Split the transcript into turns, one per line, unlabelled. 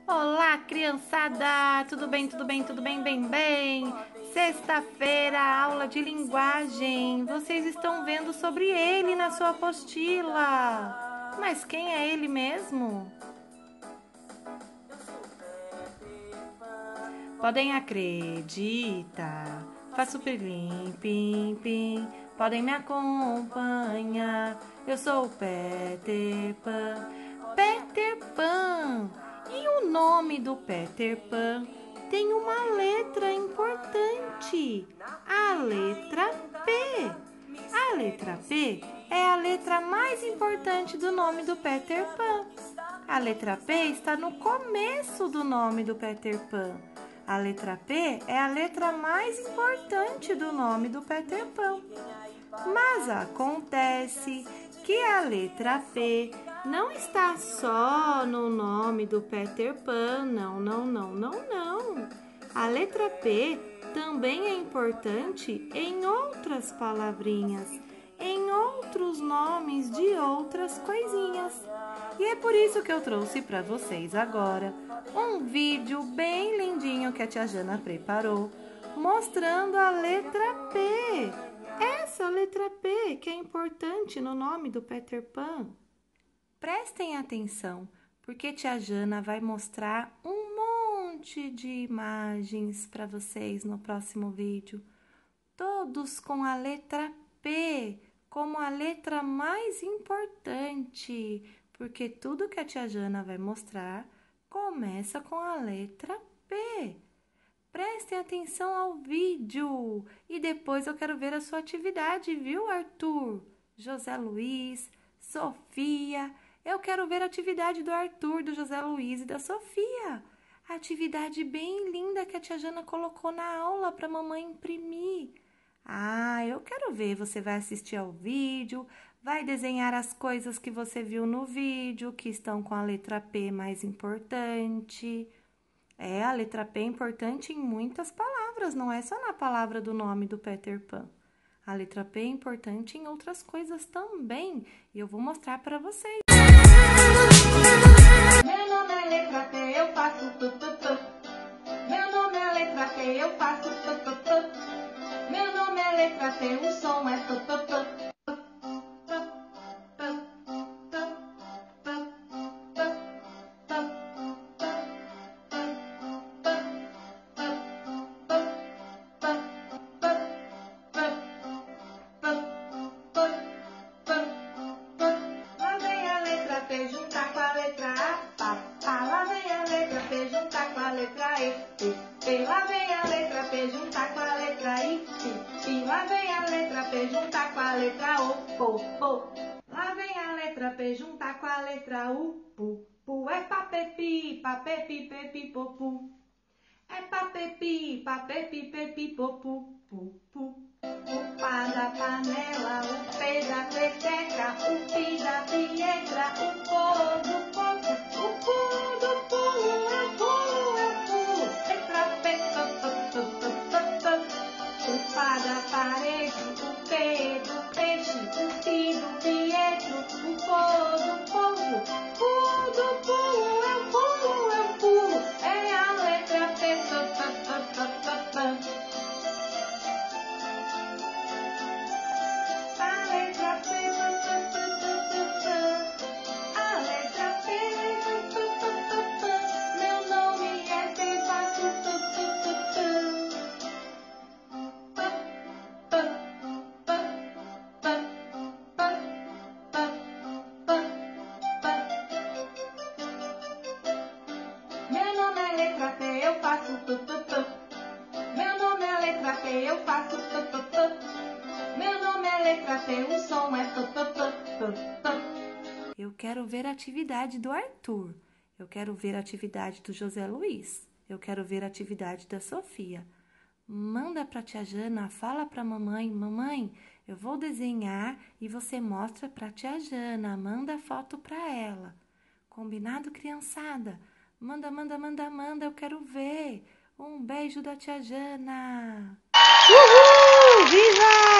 Olá, criançada! Tudo bem, tudo bem, tudo bem, bem, bem? Sexta-feira, aula de linguagem. Vocês estão vendo sobre ele na sua apostila. Mas quem é ele mesmo? Podem acreditar. Faço pilim, pim, pim. Podem me acompanhar. Eu sou o Peter Pan. Peter Pan! E o nome do Peter Pan tem uma letra importante, a letra P. A letra P é a letra mais importante do nome do Peter Pan. A letra P está no começo do nome do Peter Pan. A letra P é a letra mais importante do nome do Peter Pan. Mas acontece que a letra P não está só no nome do Peter Pan, não. A letra P também é importante em outras palavrinhas, em outros nomes de outras coisinhas. E é por isso que eu trouxe para vocês agora um vídeo bem lindinho que a tia Jana preparou, mostrando a letra P. Essa letra P que é importante no nome do Peter Pan. Prestem atenção, porque tia Jana vai mostrar um monte de imagens para vocês no próximo vídeo. Todos com a letra P como a letra mais importante, porque tudo que a tia Jana vai mostrar começa com a letra P. Prestem atenção ao vídeo e depois eu quero ver a sua atividade, viu, Arthur? José Luiz, Sofia, eu quero ver a atividade do Arthur, do José Luiz e da Sofia. A atividade bem linda que a tia Jana colocou na aula para a mamãe imprimir. Eu quero ver, você vai assistir ao vídeo, vai desenhar as coisas que você viu no vídeo, que estão com a letra P mais importante. A letra P é importante em muitas palavras, não é só na palavra do nome do Peter Pan. A letra P é importante em outras coisas também, e eu vou mostrar para vocês.
Meu nome é letra P, eu faço tu. Meu nome é letra P, eu faço tu. Meu nome é letra P, o som é tu. Lá vem a letra P juntar com a letra A, lá vem a letra P juntar com a letra E, lá vem a letra P juntar com a letra I, lá vem a letra P juntar com a letra O. Lá vem a letra P juntar com a letra U, pu, é papepi, pepi, popu. É papepi, pepi, popu, pu. O pá da panela, o P da peteca, o pi da pietra, o pô do povo, o pu do pulo, é pulo, letra P, o pá da parede, o P do peixe, o pi do Pietro, o pô do povo, pu do pulo, é pulo, é a letra P, Meu nome é letra P, eu faço tu. Meu nome é letra P, eu faço tu. Meu nome é letra P, o som é tu.
Eu quero ver a atividade do Arthur. Eu quero ver a atividade do José Luiz. Eu quero ver a atividade da Sofia. Manda para a tia Jana, fala para a mamãe. Mamãe, eu vou desenhar e você mostra para a tia Jana. Manda foto para ela. Combinado, criançada? Manda, eu quero ver. Um beijo da tia Jana. Uhul! Viva!